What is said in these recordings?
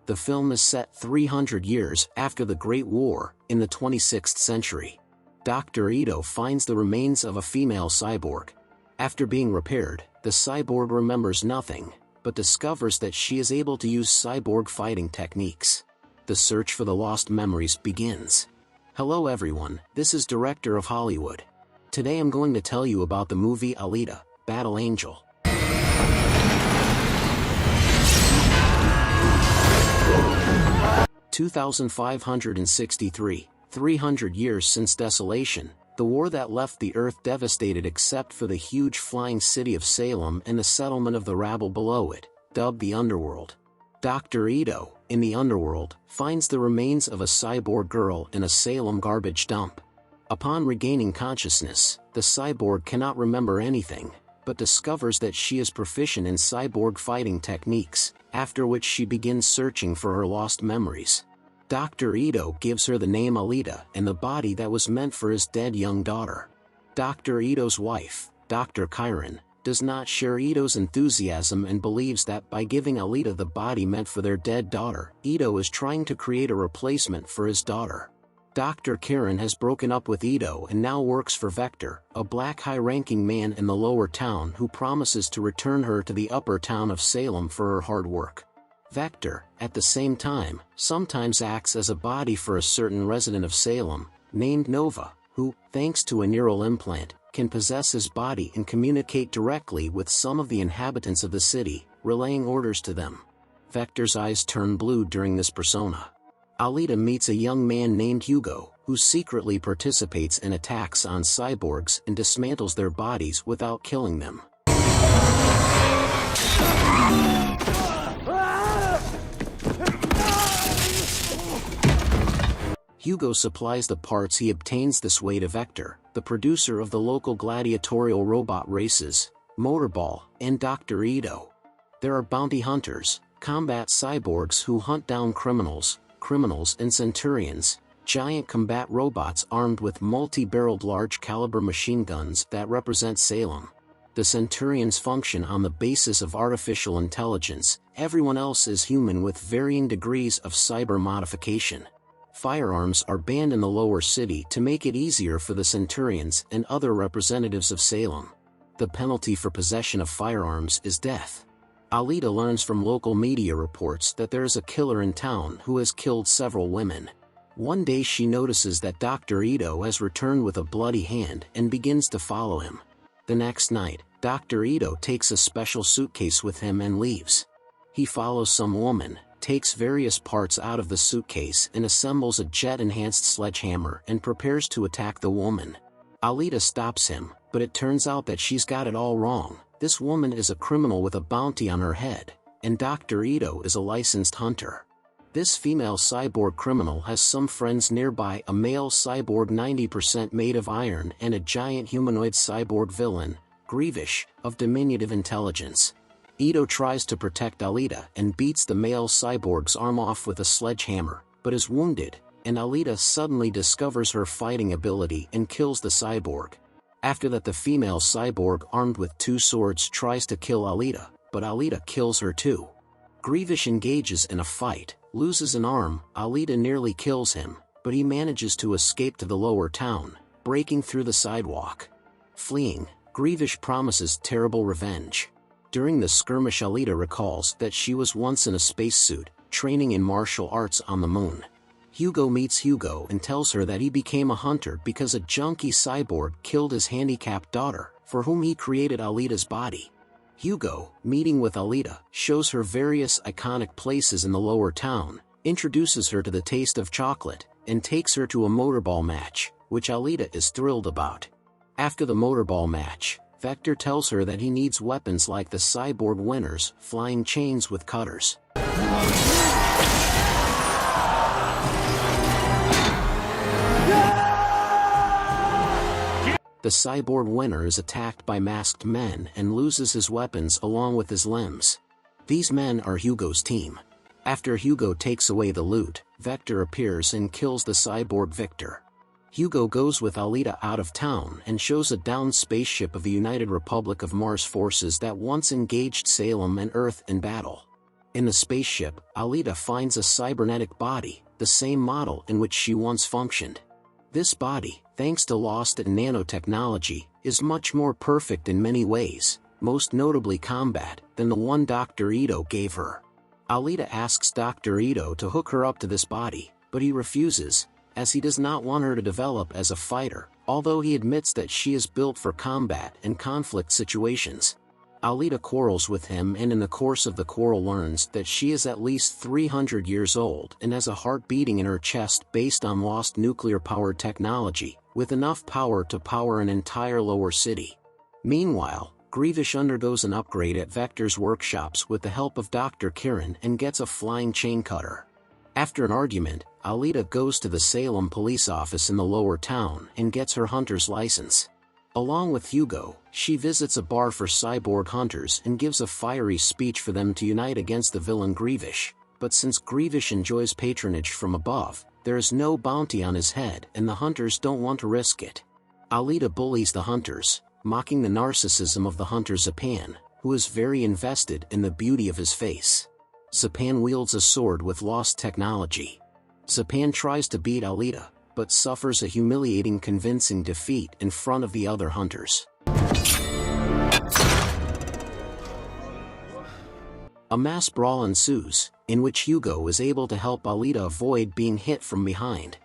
The film is set 300 years after the Great War, in the 26th century. Dr. Ito finds the remains of a female cyborg. After being repaired, the cyborg remembers nothing, but discovers that she is able to use cyborg fighting techniques. The search for the lost memories begins. Hello everyone, this is Director of Hollywood. Today I'm going to tell you about the movie Alita, Battle Angel. 2563, 300 years since desolation, the war that left the Earth devastated except for the huge flying city of Salem and the settlement of the rabble below it, dubbed the Underworld. Dr. Ito, in the Underworld, finds the remains of a cyborg girl in a Salem garbage dump. Upon regaining consciousness, the cyborg cannot remember anything, but discovers that she is proficient in cyborg fighting techniques, after which she begins searching for her lost memories. Dr. Ito gives her the name Alita and the body that was meant for his dead young daughter. Dr. Ito's wife, Dr. Chiron, does not share Ito's enthusiasm and believes that by giving Alita the body meant for their dead daughter, Ito is trying to create a replacement for his daughter. Dr. Chiron has broken up with Ito and now works for Vector, a black high-ranking man in the lower town who promises to return her to the upper town of Salem for her hard work. Vector, at the same time, sometimes acts as a body for a certain resident of Salem, named Nova, who, thanks to a neural implant, can possess his body and communicate directly with some of the inhabitants of the city, relaying orders to them. Vector's eyes turn blue during this persona. Alita meets a young man named Hugo, who secretly participates in attacks on cyborgs and dismantles their bodies without killing them. Hugo supplies the parts he obtains this way to Vector, the producer of the local gladiatorial robot races, Motorball, and Dr. Ito. There are bounty hunters, combat cyborgs who hunt down criminals and centurions, giant combat robots armed with multi-barreled large-caliber machine guns that represent Salem. The centurions function on the basis of artificial intelligence, everyone else is human with varying degrees of cyber modification. Firearms are banned in the lower city to make it easier for the centurions and other representatives of Salem. The penalty for possession of firearms is death. Alita learns from local media reports that there is a killer in town who has killed several women. One day she notices that Dr. Ito has returned with a bloody hand and begins to follow him. The next night, Dr. Ito takes a special suitcase with him and leaves. He follows some woman, takes various parts out of the suitcase and assembles a jet-enhanced sledgehammer and prepares to attack the woman. Alita stops him, but it turns out that she's got it all wrong. This woman is a criminal with a bounty on her head, and Dr. Ito is a licensed hunter. This female cyborg criminal has some friends nearby, a male cyborg 90% made of iron and a giant humanoid cyborg villain, Grievish, of diminutive intelligence. Ito tries to protect Alita and beats the male cyborg's arm off with a sledgehammer, but is wounded, and Alita suddenly discovers her fighting ability and kills the cyborg. After that, the female cyborg armed with two swords tries to kill Alita, but Alita kills her too. Grievish engages in a fight, loses an arm, Alita nearly kills him, but he manages to escape to the lower town, breaking through the sidewalk. Fleeing, Grievish promises terrible revenge. During the skirmish, Alita recalls that she was once in a spacesuit, training in martial arts on the moon. Hugo meets Hugo and tells her that he became a hunter because a junkie cyborg killed his handicapped daughter, for whom he created Alita's body. Hugo, meeting with Alita, shows her various iconic places in the lower town, introduces her to the taste of chocolate, and takes her to a motorball match, which Alita is thrilled about. After the motorball match, Vector tells her that he needs weapons like the cyborg winners, flying chains with cutters. The cyborg winner is attacked by masked men and loses his weapons along with his limbs. These men are Hugo's team. After Hugo takes away the loot, Vector appears and kills the cyborg Victor. Hugo goes with Alita out of town and shows a downed spaceship of the United Republic of Mars forces that once engaged Salem and Earth in battle. In the spaceship, Alita finds a cybernetic body, the same model in which she once functioned. This body, thanks to lost in nanotechnology, is much more perfect in many ways, most notably combat, than the one Dr. Ito gave her. Alita asks Dr. Ito to hook her up to this body, but he refuses, as he does not want her to develop as a fighter, although he admits that she is built for combat and conflict situations. Alita quarrels with him, and in the course of the quarrel learns that she is at least 300 years old and has a heart beating in her chest based on lost nuclear-powered technology, with enough power to power an entire lower city. Meanwhile, Grievous undergoes an upgrade at Vector's workshops with the help of Dr. Kirin and gets a flying chain cutter. After an argument, Alita goes to the Salem police office in the lower town and gets her hunter's license. Along with Hugo, she visits a bar for cyborg hunters and gives a fiery speech for them to unite against the villain Grievous, but since Grievous enjoys patronage from above, there is no bounty on his head and the hunters don't want to risk it. Alita bullies the hunters, mocking the narcissism of the hunter Zapan, who is very invested in the beauty of his face. Zapan wields a sword with lost technology. Zapan tries to beat Alita, but suffers a humiliating convincing defeat in front of the other hunters. A mass brawl ensues, in which Hugo is able to help Alita avoid being hit from behind.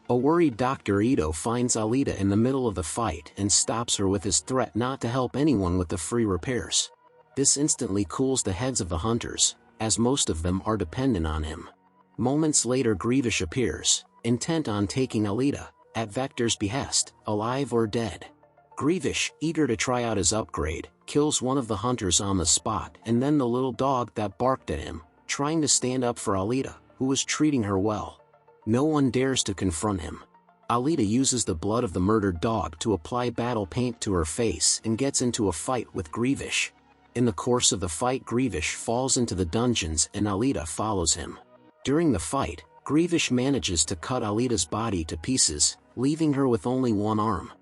A worried Dr. Ito finds Alita in the middle of the fight and stops her with his threat not to help anyone with the free repairs. This instantly cools the heads of the hunters, as most of them are dependent on him. Moments later Grievous appears, intent on taking Alita, at Vector's behest, alive or dead. Grievous, eager to try out his upgrade, kills one of the hunters on the spot and then the little dog that barked at him, trying to stand up for Alita, who was treating her well. No one dares to confront him. Alita uses the blood of the murdered dog to apply battle paint to her face and gets into a fight with Grievous. In the course of the fight Grievous falls into the dungeons and Alita follows him. During the fight, Grievous manages to cut Alita's body to pieces, leaving her with only one arm.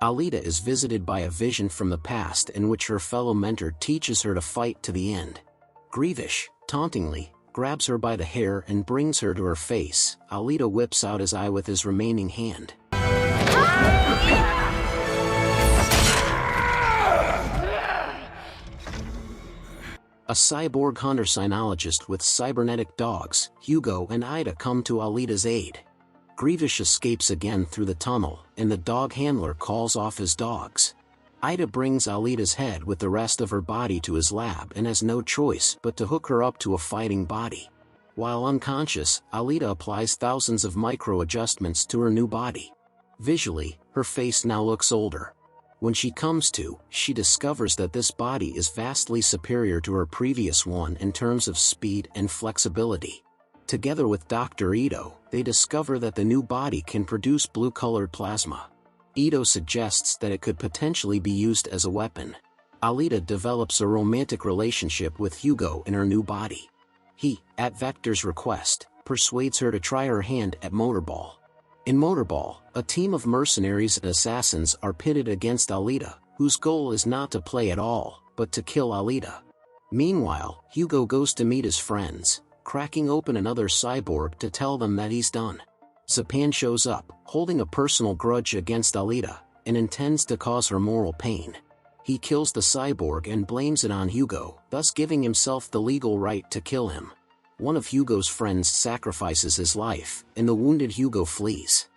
Alita is visited by a vision from the past in which her fellow mentor teaches her to fight to the end. Grievous, tauntingly, grabs her by the hair and brings her to her face. Alita whips out his eye with his remaining hand. A cyborg hunter cynologist with cybernetic dogs, Hugo and Ida come to Alita's aid. Grievous escapes again through the tunnel, and the dog handler calls off his dogs. Ida brings Alita's head with the rest of her body to his lab and has no choice but to hook her up to a fighting body. While unconscious, Alita applies thousands of micro-adjustments to her new body. Visually, her face now looks older. When she comes to, she discovers that this body is vastly superior to her previous one in terms of speed and flexibility. Together with Dr. Ito, they discover that the new body can produce blue-colored plasma. Ito suggests that it could potentially be used as a weapon. Alita develops a romantic relationship with Hugo in her new body. He, at Vector's request, persuades her to try her hand at Motorball. In Motorball, a team of mercenaries and assassins are pitted against Alita, whose goal is not to play at all, but to kill Alita. Meanwhile, Hugo goes to meet his friends, cracking open another cyborg to tell them that he's done. Zapan shows up, holding a personal grudge against Alita, and intends to cause her moral pain. He kills the cyborg and blames it on Hugo, thus giving himself the legal right to kill him. One of Hugo's friends sacrifices his life, and the wounded Hugo flees.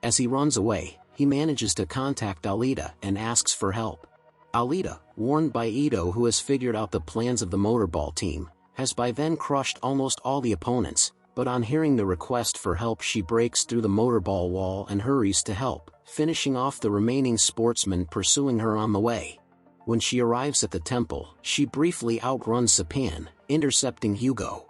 As he runs away, he manages to contact Alita and asks for help. Alita, warned by Ito who has figured out the plans of the Motorball team, has by then crushed almost all the opponents, but on hearing the request for help she breaks through the Motorball wall and hurries to help, finishing off the remaining sportsmen pursuing her on the way. When she arrives at the temple, she briefly outruns Zapan, intercepting Hugo.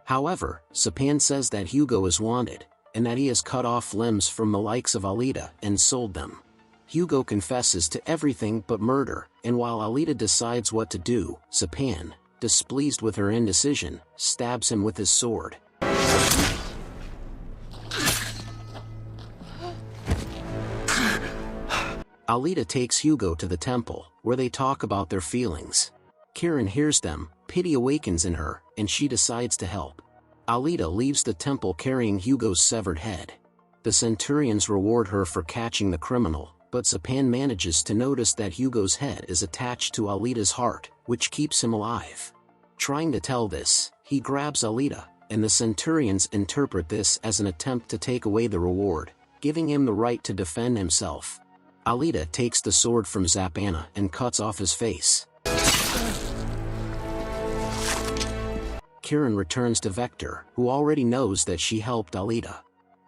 However, Zapan says that Hugo is wanted, and that he has cut off limbs from the likes of Alita and sold them. Hugo confesses to everything but murder, and while Alita decides what to do, Zapan, displeased with her indecision, stabs him with his sword. Alita takes Hugo to the temple, where they talk about their feelings. Kieran hears them, pity awakens in her, and she decides to help. Alita leaves the temple carrying Hugo's severed head. The Centurions reward her for catching the criminal, but Zapan manages to notice that Hugo's head is attached to Alita's heart, which keeps him alive. Trying to tell this, he grabs Alita, and the Centurions interpret this as an attempt to take away the reward, giving him the right to defend himself. Alita takes the sword from Zapanna and cuts off his face. Kieran returns to Vector, who already knows that she helped Alita.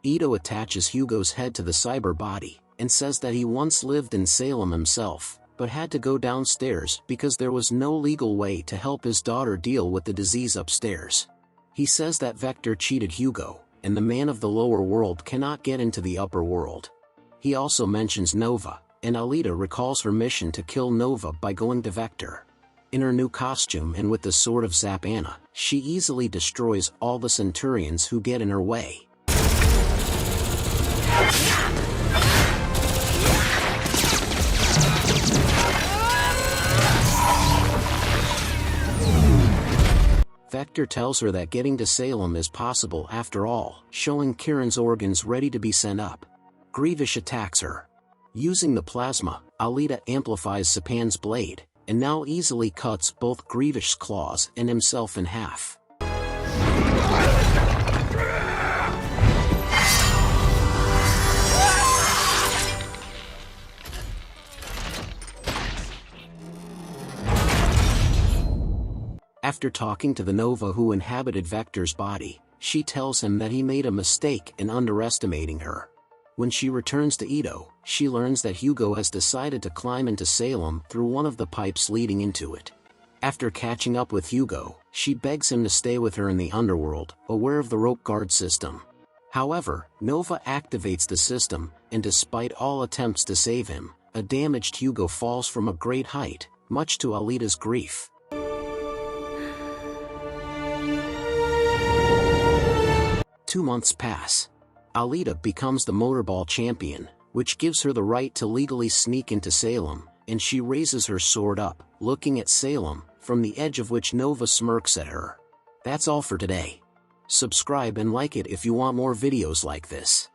Ito attaches Hugo's head to the cyber body, and says that he once lived in Salem himself, but had to go downstairs because there was no legal way to help his daughter deal with the disease upstairs. He says that Vector cheated Hugo, and the man of the lower world cannot get into the upper world. He also mentions Nova, and Alita recalls her mission to kill Nova by going to Vector. In her new costume and with the sword of Zapanna, she easily destroys all the Centurions who get in her way. Vector tells her that getting to Salem is possible after all, showing Kieran's organs ready to be sent up. Grievous attacks her. Using the plasma, Alita amplifies Zapan's blade, and now easily cuts both Grievous' claws and himself in half. After talking to the Nova who inhabited Vector's body, she tells him that he made a mistake in underestimating her. When she returns to Ito, she learns that Hugo has decided to climb into Salem through one of the pipes leading into it. After catching up with Hugo, she begs him to stay with her in the underworld, aware of the rope guard system. However, Nova activates the system, and despite all attempts to save him, a damaged Hugo falls from a great height, much to Alita's grief. Two months pass. Alita becomes the motorball champion, which gives her the right to legally sneak into Salem, and she raises her sword up, looking at Salem, from the edge of which Nova smirks at her. That's all for today. Subscribe and like it if you want more videos like this.